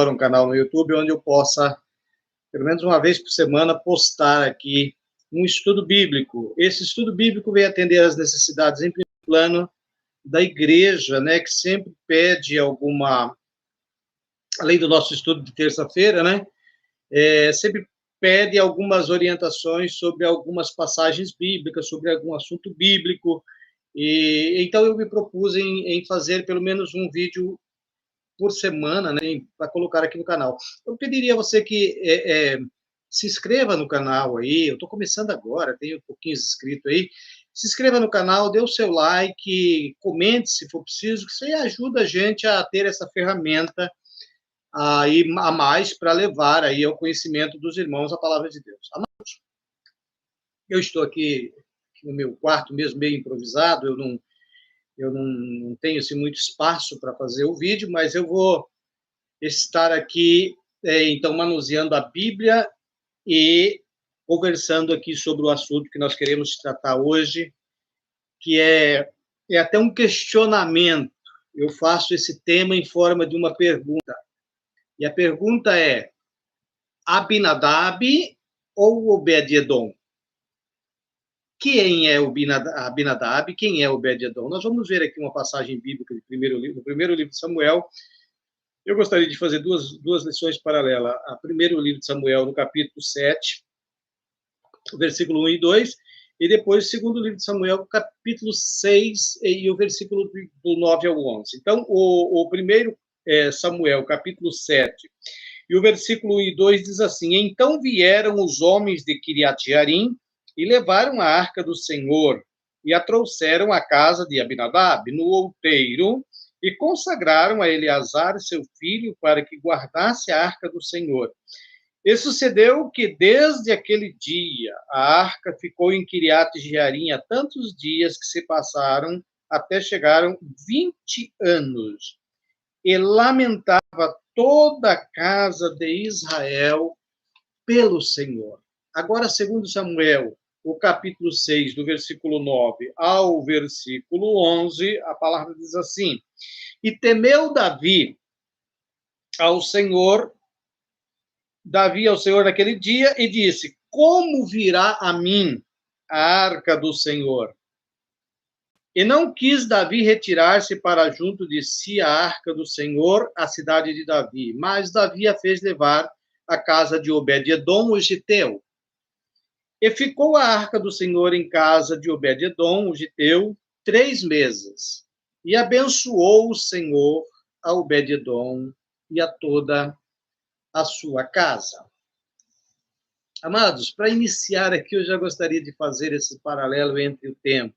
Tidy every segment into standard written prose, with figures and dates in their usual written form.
um canal no YouTube onde eu possa, pelo menos uma vez por semana, postar aqui um estudo bíblico. Esse estudo bíblico vem atender às necessidades, em primeiro plano, da igreja, né, que sempre pede alguma, além do nosso estudo de terça-feira, né, sempre pede algumas orientações sobre algumas passagens bíblicas, sobre algum assunto bíblico, e então eu me propus em fazer pelo menos um vídeo por semana, né, para colocar aqui no canal. Eu pediria a você que se inscreva no canal aí, eu estou começando agora, tenho pouquinhos inscritos aí, se inscreva no canal, dê o seu like, comente se for preciso, que isso aí ajuda a gente a ter essa ferramenta aí a mais para levar aí ao conhecimento dos irmãos a palavra de Deus. Amados, eu estou aqui no meu quarto mesmo, meio improvisado, eu não tenho assim, muito espaço para fazer o vídeo, mas eu vou estar aqui, então, manuseando a Bíblia e conversando aqui sobre o assunto que nós queremos tratar hoje, que é até um questionamento. Eu faço esse tema em forma de uma pergunta. E a pergunta é: Abinadab ou Obed-edom? Quem é Abinadab? Quem é Obed-edom? Nós vamos ver aqui uma passagem bíblica do primeiro livro de Samuel. Eu gostaria de fazer duas lições paralelas. A primeiro livro de Samuel, no capítulo 7, versículo 1 e 2, e depois o segundo livro de Samuel, capítulo 6, e o versículo do 9 ao 11. Então, o primeiro Samuel, capítulo 7, e o versículo 1 e 2 diz assim: Então vieram os homens de Kiriat-Jearim e levaram a arca do Senhor e a trouxeram à casa de Abinadab, no outeiro, e consagraram a Eleazar, seu filho, para que guardasse a arca do Senhor. E sucedeu que, desde aquele dia, a arca ficou em Kiriat-Jearim há tantos dias que se passaram, até chegaram 20 anos. E lamentava toda a casa de Israel pelo Senhor. Agora, segundo Samuel, o capítulo 6, do versículo 9 ao versículo 11, a palavra diz assim: E temeu Davi ao Senhor naquele dia e disse: Como virá a mim a arca do Senhor? E não quis Davi retirar-se para junto de si a arca do Senhor, a cidade de Davi, mas Davi a fez levar à casa de Obed-edom, o giteu. E ficou a arca do Senhor em casa de Obed-edom, o giteu, 3 meses. E abençoou o Senhor a Obed-edom e a toda a sua casa. Amados, para iniciar aqui, eu já gostaria de fazer esse paralelo entre o tempo.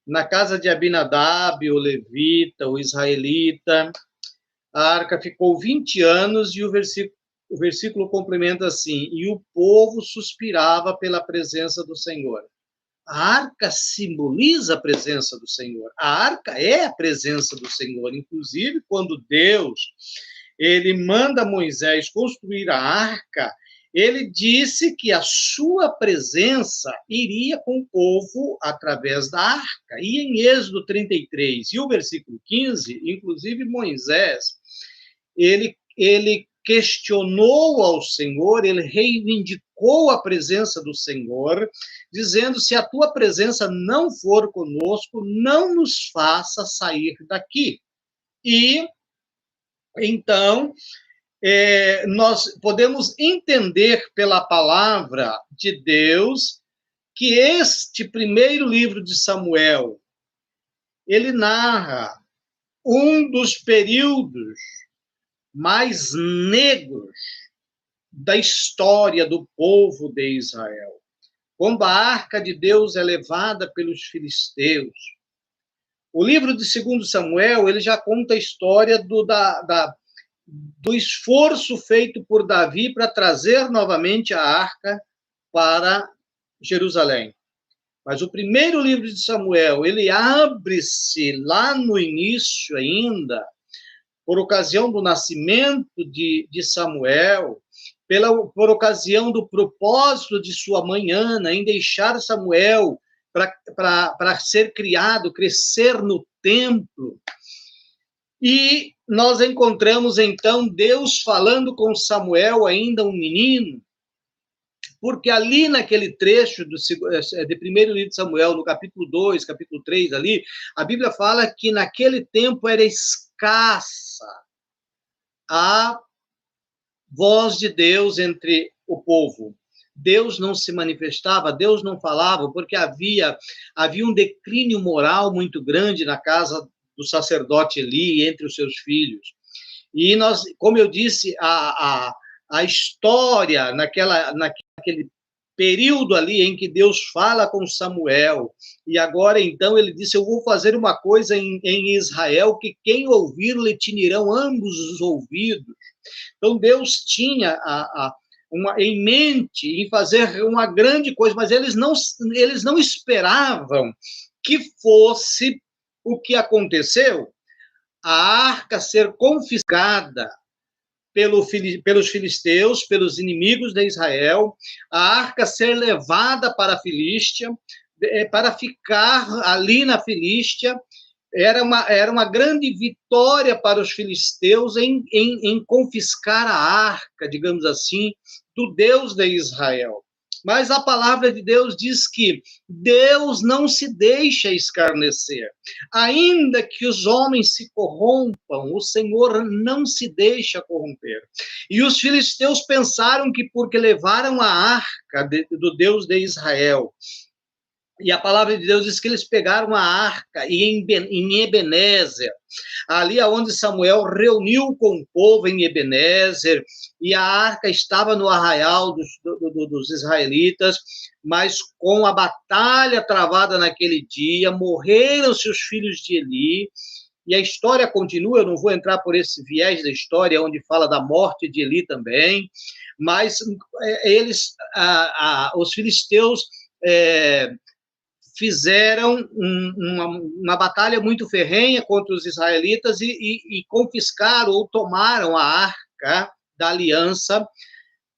Na casa de Abinadab, o levita, o israelita, a arca ficou 20 anos e o versículo complementa assim: e o povo suspirava pela presença do Senhor. A arca simboliza a presença do Senhor. A arca é a presença do Senhor. Inclusive, quando Deus ele manda Moisés construir a arca, ele disse que a sua presença iria com o povo através da arca. E em Êxodo 33 e o versículo 15, inclusive Moisés, ele questionou ao Senhor, ele reivindicou a presença do Senhor, dizendo: se a tua presença não for conosco, não nos faça sair daqui. E então nós podemos entender pela palavra de Deus que este primeiro livro de Samuel, ele narra um dos períodos mais negros da história do povo de Israel. Quando a arca de Deus é levada pelos filisteus. O livro de 2 Samuel, ele já conta a história do esforço feito por Davi para trazer novamente a arca para Jerusalém. Mas o primeiro livro de Samuel, ele abre-se lá no início ainda, por ocasião do nascimento de Samuel, por ocasião do propósito de sua mãe Ana em deixar Samuel para ser criado, crescer no templo. E nós encontramos, então, Deus falando com Samuel, ainda um menino, porque ali naquele trecho de primeiro livro de Samuel, no capítulo 2, capítulo 3, ali, a Bíblia fala que naquele tempo era escassa a voz de Deus entre o povo. Deus não se manifestava, Deus não falava, porque havia um declínio moral muito grande na casa do sacerdote Eli, entre os seus filhos. E nós, como eu disse, a história naquele período ali em que Deus fala com Samuel, e agora então ele disse, eu vou fazer uma coisa em Israel, que quem ouvir lhe tinirão ambos os ouvidos. Então Deus tinha em mente em fazer uma grande coisa, mas eles não esperavam que fosse o que aconteceu, a arca ser confiscada pelos filisteus, pelos inimigos de Israel, a arca ser levada para a Filístia, para ficar ali na Filístia. Era uma grande vitória para os filisteus em confiscar a arca, digamos assim, do Deus de Israel. Mas a palavra de Deus diz que Deus não se deixa escarnecer. Ainda que os homens se corrompam, o Senhor não se deixa corromper. E os filisteus pensaram que porque levaram a arca do Deus de Israel, e a palavra de Deus diz que eles pegaram a arca em Ebenezer, ali onde Samuel reuniu com o povo em Ebenezer, e a arca estava no arraial dos israelitas, mas com a batalha travada naquele dia, morreram-se os filhos de Eli, e a história continua, eu não vou entrar por esse viés da história, onde fala da morte de Eli também, mas os filisteus fizeram uma batalha muito ferrenha contra os israelitas e confiscaram ou tomaram a arca da aliança,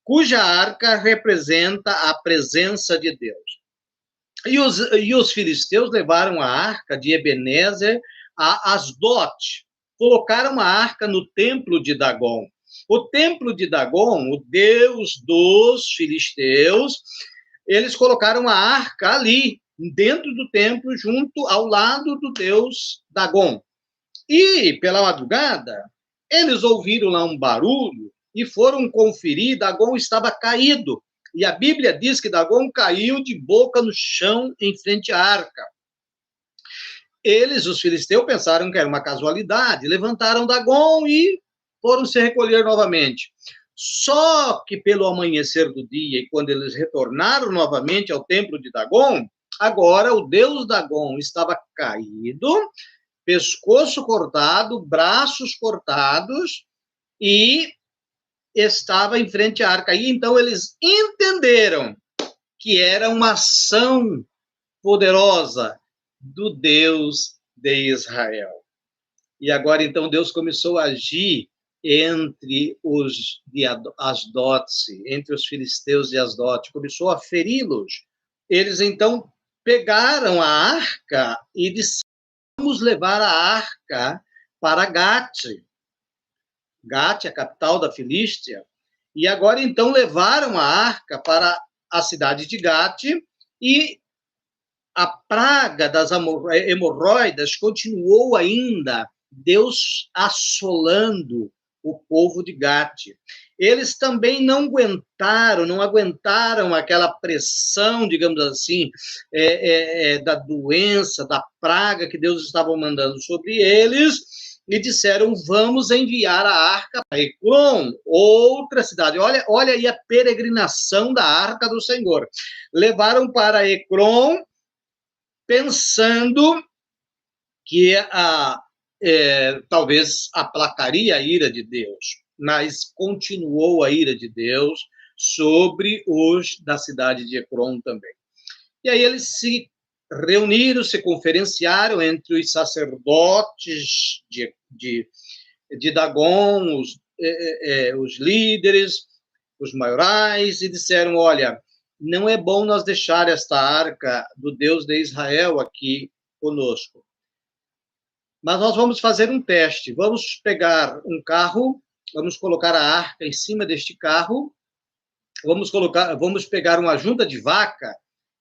cuja arca representa a presença de Deus. E os filisteus levaram a arca de Ebenezer a Asdod, colocaram a arca no templo de Dagon. O templo de Dagon, o deus dos filisteus, eles colocaram a arca ali, dentro do templo, junto ao lado do deus Dagon. E, pela madrugada, eles ouviram lá um barulho e foram conferir, Dagon estava caído. E a Bíblia diz que Dagon caiu de boca no chão em frente à arca. Eles, os filisteus, pensaram que era uma casualidade, levantaram Dagon e foram se recolher novamente. Só que pelo amanhecer do dia, e quando eles retornaram novamente ao templo de Dagon, agora o deus Dagon estava caído, pescoço cortado, braços cortados, e estava em frente à arca. E então eles entenderam que era uma ação poderosa do Deus de Israel. E agora então Deus começou a agir entre os de Asdod, entre os filisteus de Asdod, começou a feri-los. Eles então pegaram a arca e disseram, vamos levar a arca para Gat. Gat, a capital da Filístia. E agora então levaram a arca para a cidade de Gat, e a praga das hemorroidas continuou ainda, Deus assolando o povo de Gat. Eles também não aguentaram aquela pressão, digamos assim, da doença, da praga que Deus estava mandando sobre eles, e disseram, vamos enviar a arca para Ecrom, outra cidade. Olha aí a peregrinação da arca do Senhor. Levaram para Ecrom, pensando que talvez aplacaria a ira de Deus, mas continuou a ira de Deus sobre os da cidade de Ecrom também. E aí eles se reuniram, se conferenciaram entre os sacerdotes de Dagon, os líderes, os maiorais, e disseram, olha, não é bom nós deixar esta arca do Deus de Israel aqui conosco. Mas nós vamos fazer um teste. Vamos pegar um carro, vamos colocar a arca em cima deste carro, vamos pegar uma junta de vaca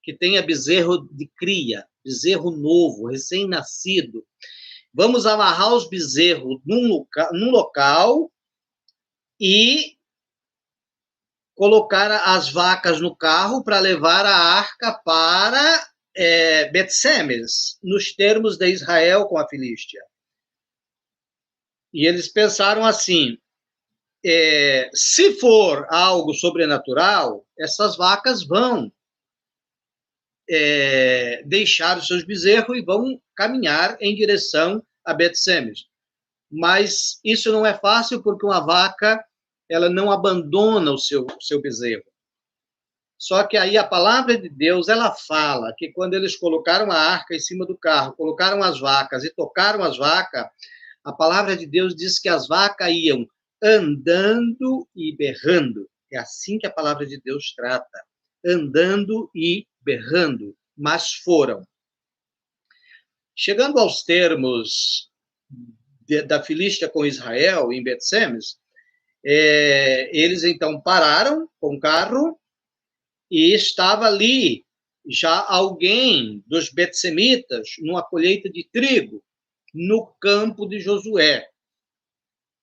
que tenha bezerro de cria, bezerro novo, recém-nascido. Vamos amarrar os bezerros num local e colocar as vacas no carro para levar a arca para Bet-Semes, nos termos de Israel com a Filístia. E eles pensaram assim, se for algo sobrenatural, essas vacas vão deixar os seus bezerros e vão caminhar em direção a Bet-Semes. Mas isso não é fácil porque uma vaca ela não abandona o seu bezerro. Só que aí a palavra de Deus ela fala que quando eles colocaram a arca em cima do carro, colocaram as vacas e tocaram as vacas, a palavra de Deus diz que as vacas iam andando e berrando. É assim que a palavra de Deus trata. Andando e berrando. Mas foram. Chegando aos termos da Filístia com Israel, em Bet-Semes, eles então pararam com o carro e estava ali já alguém dos betsemitas numa colheita de trigo no campo de Josué.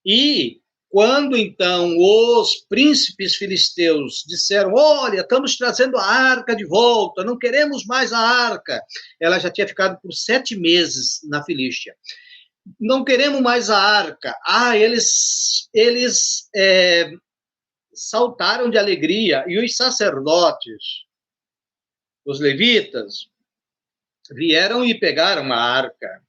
E quando então os príncipes filisteus disseram, olha, estamos trazendo a arca de volta, não queremos mais a arca. Ela já tinha ficado por 7 meses na Filístia. Não queremos mais a arca. Eles saltaram de alegria, e os sacerdotes, os levitas, vieram e pegaram a arca,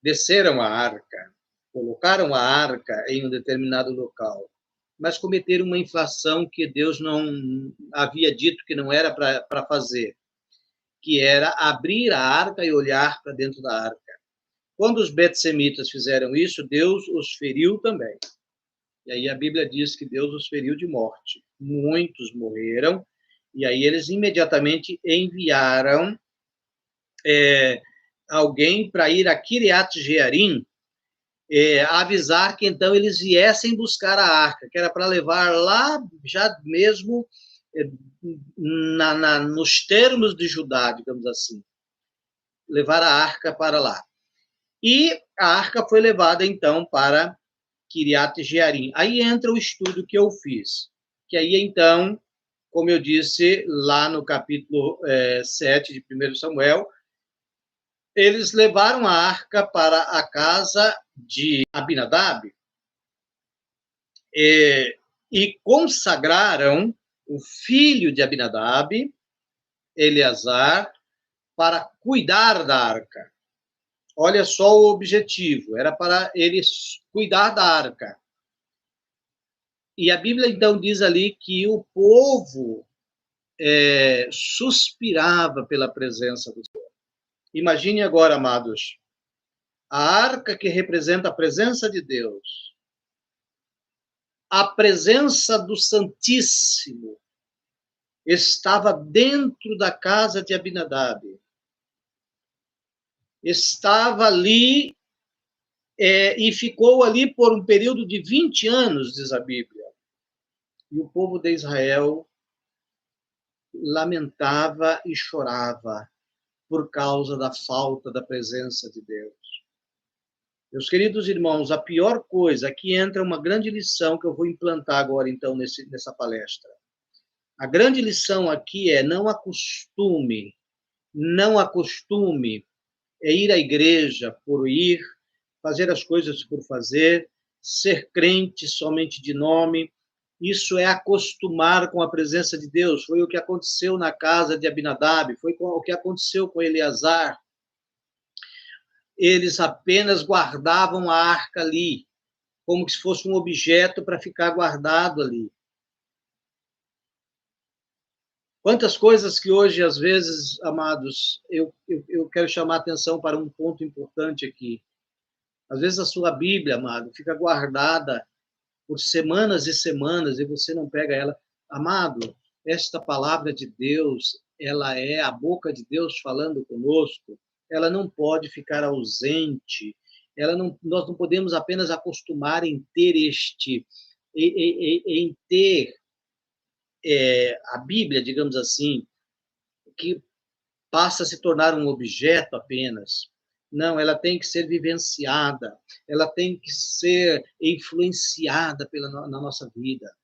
desceram a arca, colocaram a arca em um determinado local, mas cometeram uma infração que Deus não havia dito que não era para fazer, que era abrir a arca e olhar para dentro da arca. Quando os betsemitas fizeram isso, Deus os feriu também. E aí a Bíblia diz que Deus os feriu de morte. Muitos morreram, e aí eles imediatamente enviaram alguém para ir a Kiriat Jearim, avisar que então eles viessem buscar a arca, que era para levar lá já mesmo nos termos de Judá, digamos assim, levar a arca para lá. E a arca foi levada então para Kiriat Jearim. Aí entra o estudo que eu fiz, que aí então, como eu disse lá no capítulo 7 de 1 Samuel, eles levaram a arca para a casa de Abinadab e consagraram o filho de Abinadab, Eleazar, para cuidar da arca. Olha só o objetivo, era para eles cuidar da arca. E a Bíblia, então, diz ali que o povo suspirava pela presença do Senhor. Imagine agora, amados, a arca que representa a presença de Deus, a presença do Santíssimo, estava dentro da casa de Abinadab. Estava ali e ficou ali por um período de 20 anos, diz a Bíblia. E o povo de Israel lamentava e chorava por causa da falta da presença de Deus. Meus queridos irmãos, a pior coisa, aqui entra uma grande lição que eu vou implantar agora, então, nessa palestra. A grande lição aqui é não acostume ir à igreja por ir, fazer as coisas por fazer, ser crente somente de nome. Isso é acostumar com a presença de Deus. Foi o que aconteceu na casa de Abinadab, foi o que aconteceu com Eleazar. Eles apenas guardavam a arca ali, como se fosse um objeto para ficar guardado ali. Quantas coisas que hoje, às vezes, amados, eu quero chamar a atenção para um ponto importante aqui. Às vezes a sua Bíblia, amado, fica guardada por semanas e semanas e você não pega ela. Amado, esta palavra de Deus, ela é a boca de Deus falando conosco, ela não pode ficar ausente Nós não podemos apenas acostumar em ter em ter a Bíblia, digamos assim, que passa a se tornar um objeto apenas. Não, ela tem que ser vivenciada, ela tem que ser influenciada na nossa vida.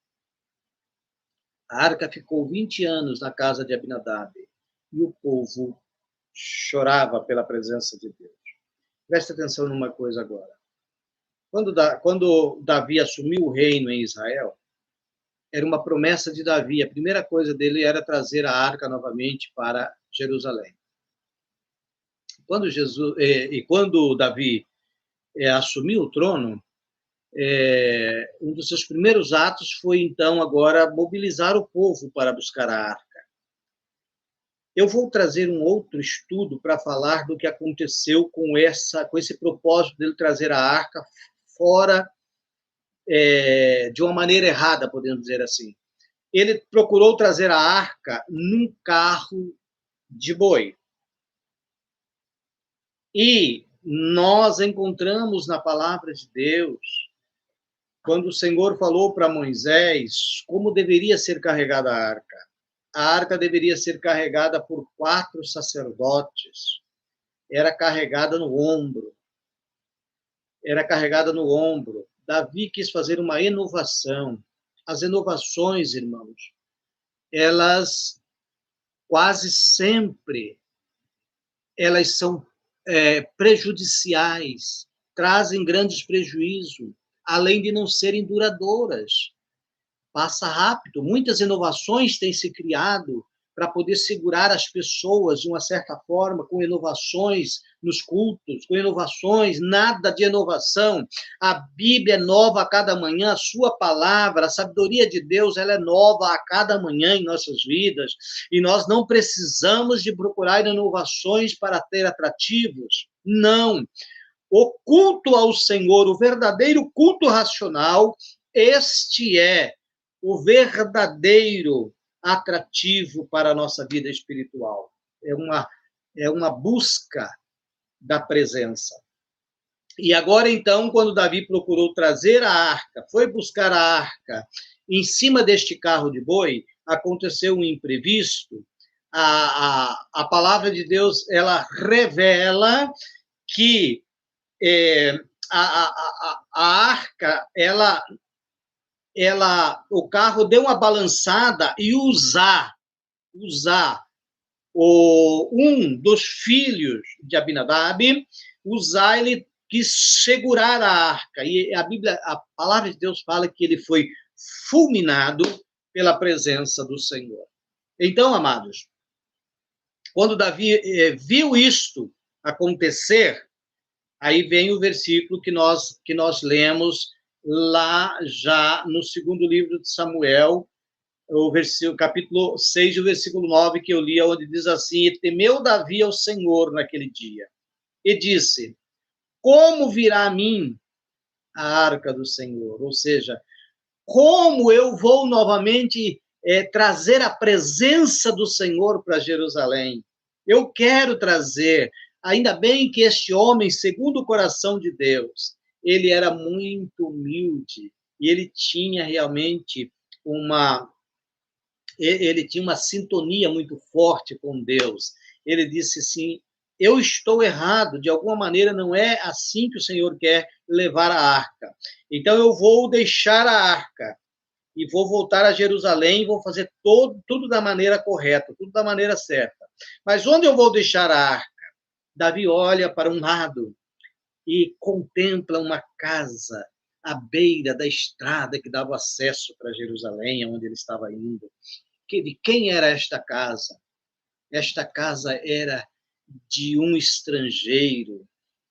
A arca ficou 20 anos na casa de Abinadab e o povo chorava pela presença de Deus. Preste atenção numa coisa agora. Quando Davi assumiu o reino em Israel, era uma promessa de Davi. A primeira coisa dele era trazer a arca novamente para Jerusalém. Quando Davi assumiu o trono, um dos seus primeiros atos foi, então, agora mobilizar o povo para buscar a arca. Eu vou trazer um outro estudo para falar do que aconteceu com esse propósito dele trazer a arca fora de uma maneira errada, podemos dizer assim. Ele procurou trazer a arca num carro de boi. E nós encontramos na palavra de Deus, quando o Senhor falou para Moisés como deveria ser carregada a arca. A arca deveria ser carregada por 4 sacerdotes. Era carregada no ombro. Davi quis fazer uma inovação. As inovações, irmãos, elas quase sempre são prejudiciais, trazem grandes prejuízos, além de não serem duradouras. Passa rápido. Muitas inovações têm se criado para poder segurar as pessoas de uma certa forma, com inovações nos cultos, com inovações, nada de inovação. A Bíblia é nova a cada manhã, a sua palavra, a sabedoria de Deus, ela é nova a cada manhã em nossas vidas, e nós não precisamos de procurar inovações para ter atrativos. Não. O culto ao Senhor, o verdadeiro culto racional, este é o verdadeiro atrativo para a nossa vida espiritual. É uma busca da presença. E agora, então, quando Davi procurou trazer a arca, foi buscar a arca em cima deste carro de boi, aconteceu um imprevisto. A palavra de Deus, ela revela que a arca, o carro deu uma balançada e um dos filhos de Abinadab, ele quis segurar a arca. E a palavra de Deus fala que ele foi fulminado pela presença do Senhor. Então, amados, quando Davi viu isto acontecer, aí vem o versículo que nós lemos lá já no segundo livro de Samuel, capítulo 6, o versículo 9, que eu li, onde diz assim: e temeu Davi ao Senhor naquele dia, e disse, como virá a mim a arca do Senhor? Ou seja, como eu vou novamente trazer a presença do Senhor para Jerusalém? Eu quero trazer. Ainda bem que este homem, segundo o coração de Deus, ele era muito humilde e ele tinha realmente uma sintonia muito forte com Deus. Ele disse assim: eu estou errado, de alguma maneira não é assim que o Senhor quer levar a arca. Então eu vou deixar a arca e vou voltar a Jerusalém e vou fazer tudo da maneira correta, tudo da maneira certa. Mas onde eu vou deixar a arca? Davi olha para um lado e contempla uma casa à beira da estrada que dava acesso para Jerusalém, onde ele estava indo. De quem era esta casa? Esta casa era de um estrangeiro.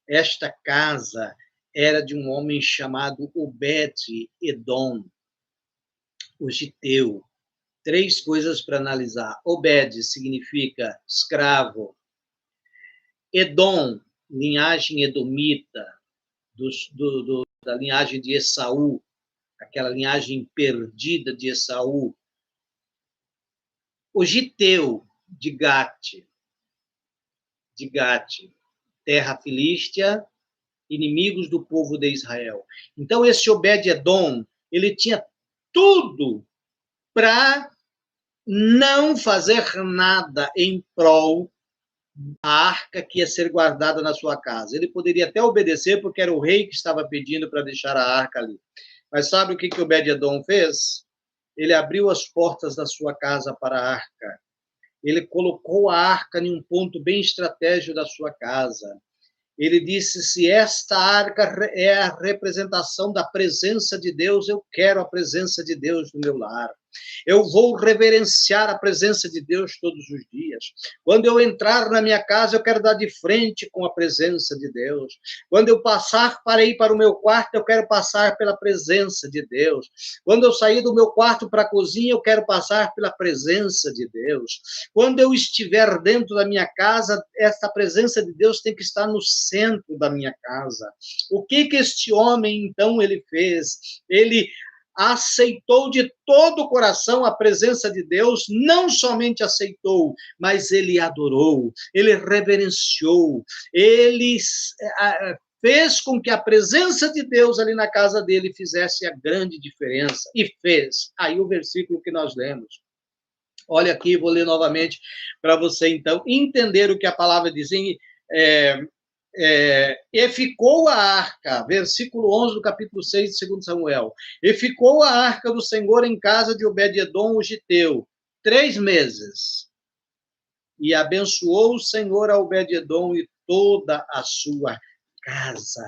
Esta casa era de um homem chamado Obed-Edom, o giteu. 3 coisas para analisar. Obed significa escravo. Edom, linhagem edomita, da linhagem de Esaú, aquela linhagem perdida de Esaú. O giteu de Gate, terra filístea, inimigos do povo de Israel. Então, esse Obed-Edom, ele tinha tudo para não fazer nada em prol da arca que ia ser guardada na sua casa. Ele poderia até obedecer, porque era o rei que estava pedindo para deixar a arca ali. Mas sabe o que Obed-Edom fez? Ele abriu as portas da sua casa para a arca. Ele colocou a arca em um ponto bem estratégico da sua casa. Ele disse: se esta arca é a representação da presença de Deus, eu quero a presença de Deus no meu lar. Eu vou reverenciar a presença de Deus todos os dias. Quando eu entrar na minha casa, eu quero dar de frente com a presença de Deus. Quando eu passar para ir para o meu quarto, eu quero passar pela presença de Deus. Quando eu sair do meu quarto para a cozinha, eu quero passar pela presença de Deus. Quando eu estiver dentro da minha casa, essa presença de Deus tem que estar no centro da minha casa. O que este homem, então, ele fez? Ele aceitou de todo o coração a presença de Deus, não somente aceitou, mas ele adorou, ele reverenciou, ele fez com que a presença de Deus ali na casa dele fizesse a grande diferença, e fez. Aí o versículo que nós lemos. Olha aqui, vou ler novamente para você, então, entender o que a palavra diz. E ficou a arca, versículo 11 do capítulo 6 de 2 Samuel, e ficou a arca do Senhor em casa de Obed-Edom, o giteu, 3 meses. E abençoou o Senhor a Obed-Edom e toda a sua casa.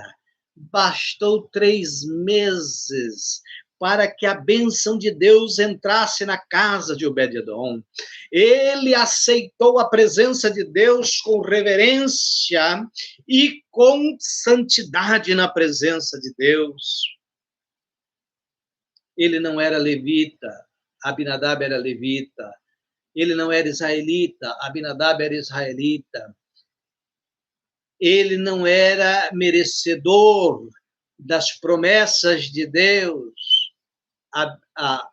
Bastou 3 meses para que a bênção de Deus entrasse na casa de Obed-Edom. Ele aceitou a presença de Deus com reverência e com santidade na presença de Deus. Ele não era levita, Abinadab era levita. Ele não era israelita, Abinadab era israelita. Ele não era merecedor das promessas de Deus.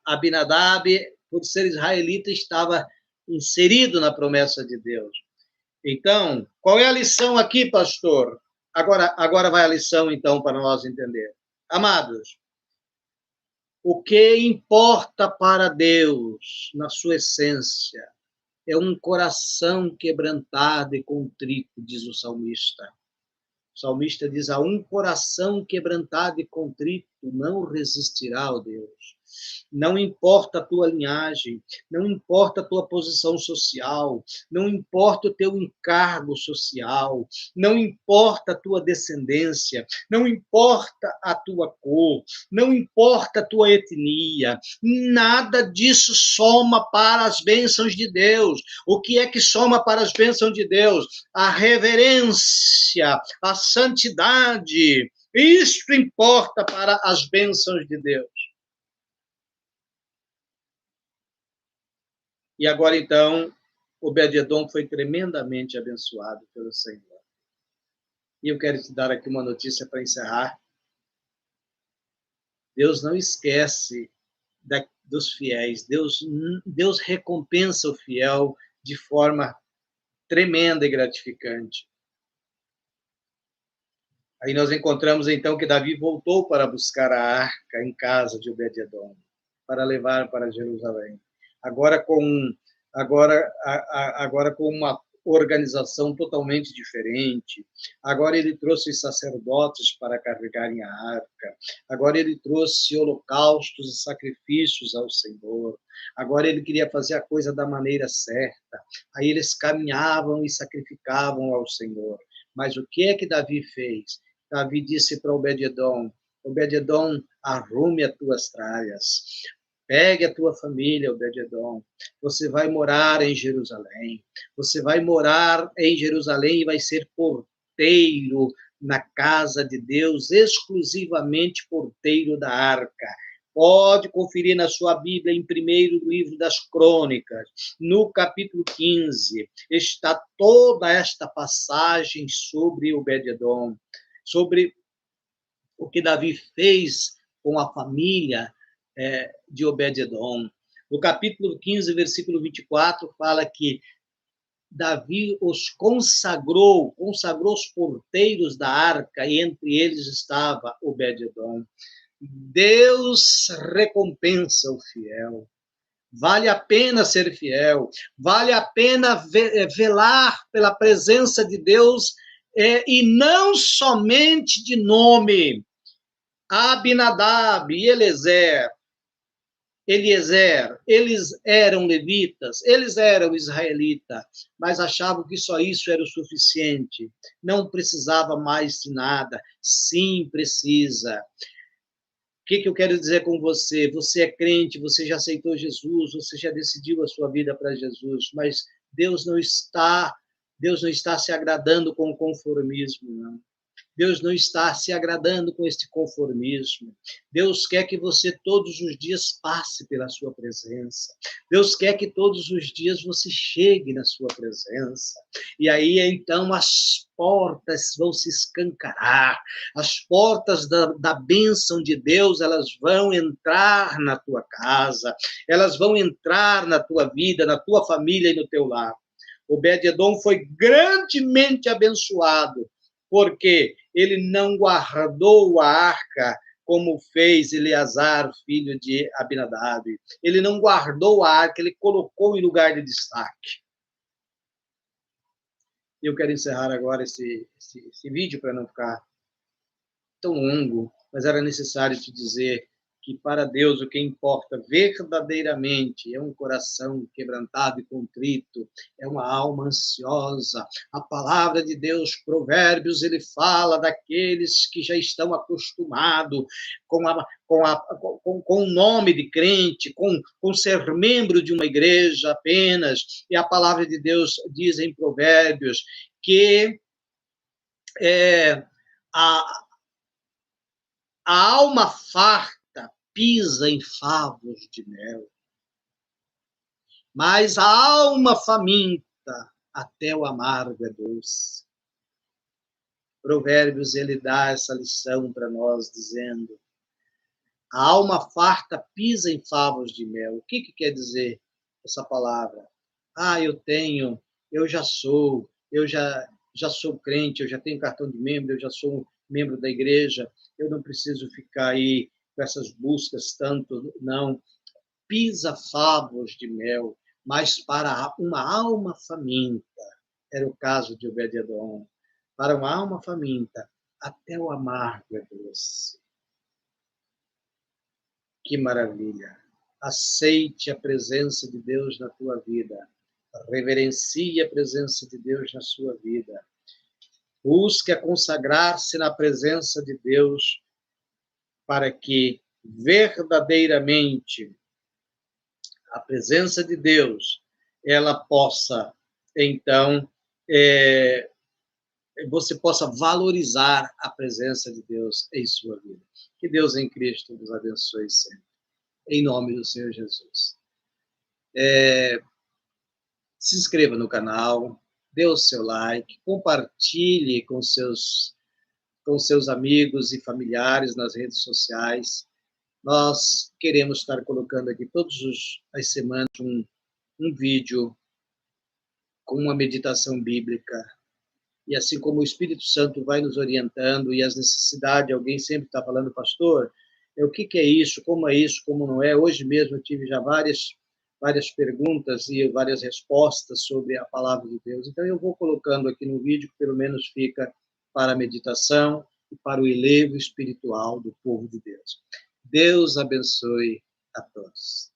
Abinadab, por ser israelita, estava inserido na promessa de Deus. Então, qual é a lição aqui, pastor? Agora vai a lição, então, para nós entender. Amados, o que importa para Deus, na sua essência, é um coração quebrantado e contrito, diz o salmista. O salmista diz: a um coração quebrantado e contrito não resistirá, ó Deus. Não importa a tua linhagem, não importa a tua posição social, não importa o teu encargo social, não importa a tua descendência, não importa a tua cor, não importa a tua etnia, nada disso soma para as bênçãos de Deus. O que é que soma para as bênçãos de Deus? A reverência, a santidade. Isso importa para as bênçãos de Deus. E agora, então, Obed-Edom foi tremendamente abençoado pelo Senhor. E eu quero te dar aqui uma notícia para encerrar. Deus não esquece dos fiéis. Deus recompensa o fiel de forma tremenda e gratificante. Aí nós encontramos, então, que Davi voltou para buscar a arca em casa de Obed-Edom, para levar para Jerusalém. Agora com uma organização totalmente diferente. Agora ele trouxe os sacerdotes para carregarem a arca. Agora ele trouxe holocaustos e sacrifícios ao Senhor. Agora ele queria fazer a coisa da maneira certa. Aí eles caminhavam e sacrificavam ao Senhor. Mas o que é que Davi fez? Davi disse para Obed-Edom: Obed-Edom, arrume as tuas tralhas. Pegue a tua família, Obed-Edom. Você vai morar em Jerusalém. Você vai morar em Jerusalém e vai ser porteiro na casa de Deus, exclusivamente porteiro da arca. Pode conferir na sua Bíblia, em primeiro livro das Crônicas, no capítulo 15, está toda esta passagem sobre Obed-Edom, sobre o que Davi fez com a família de Obed-Edom. No capítulo 15, versículo 24, fala que Davi os consagrou os porteiros da arca, e entre eles estava Obed-edom. Deus recompensa o fiel. Vale a pena ser fiel, vale a pena velar pela presença de Deus, e não somente de nome. Abinadab e Eliezer, eles eram levitas, eles eram israelitas, mas achavam que só isso era o suficiente, não precisava mais de nada. Sim, precisa. O que eu quero dizer com você? Você é crente, você já aceitou Jesus, você já decidiu a sua vida para Jesus, mas Deus não está se agradando com o conformismo, não. Deus não está se agradando com este conformismo. Deus quer que você todos os dias passe pela sua presença. Deus quer que todos os dias você chegue na sua presença. E aí, então, as portas vão se escancarar. As portas da bênção de Deus, elas vão entrar na tua casa. Elas vão entrar na tua vida, na tua família e no teu lar. Obed-edom foi grandemente abençoado, porque ele não guardou a arca como fez Eleazar, filho de Abinadab. Ele não guardou a arca, ele colocou em lugar de destaque. Eu quero encerrar agora esse vídeo para não ficar tão longo, mas era necessário te dizer que para Deus o que importa verdadeiramente é um coração quebrantado e contrito, é uma alma ansiosa. A palavra de Deus, Provérbios, ele fala daqueles que já estão acostumados com o nome de crente, com ser membro de uma igreja apenas. E a palavra de Deus diz em Provérbios que a alma farta pisa em favos de mel, mas a alma faminta até o amargo é doce. Provérbios, ele dá essa lição para nós, dizendo: a alma farta pisa em favos de mel. O que quer dizer essa palavra? Eu já sou crente, eu já tenho cartão de membro, eu já sou membro da igreja, eu não preciso ficar aí com essas buscas tanto, não. Pisa favos de mel, mas para uma alma faminta, era o caso de Obed-edom, para uma alma faminta, até o amargo é doce. Que maravilha! Aceite a presença de Deus na tua vida, reverencie a presença de Deus na sua vida, busque a consagrar-se na presença de Deus, para que verdadeiramente a presença de Deus, ela possa, então, você possa valorizar a presença de Deus em sua vida. Que Deus em Cristo nos abençoe sempre. Em nome do Senhor Jesus. Se inscreva no canal, dê o seu like, compartilhe com seus amigos e familiares nas redes sociais. Nós queremos estar colocando aqui todas as semanas um vídeo com uma meditação bíblica. E assim como o Espírito Santo vai nos orientando e as necessidades, alguém sempre está falando, pastor, o que é isso, como não é? Hoje mesmo eu tive já várias perguntas e várias respostas sobre a palavra de Deus. Então eu vou colocando aqui no vídeo, que pelo menos fica para a meditação e para o elevo espiritual do povo de Deus. Deus abençoe a todos.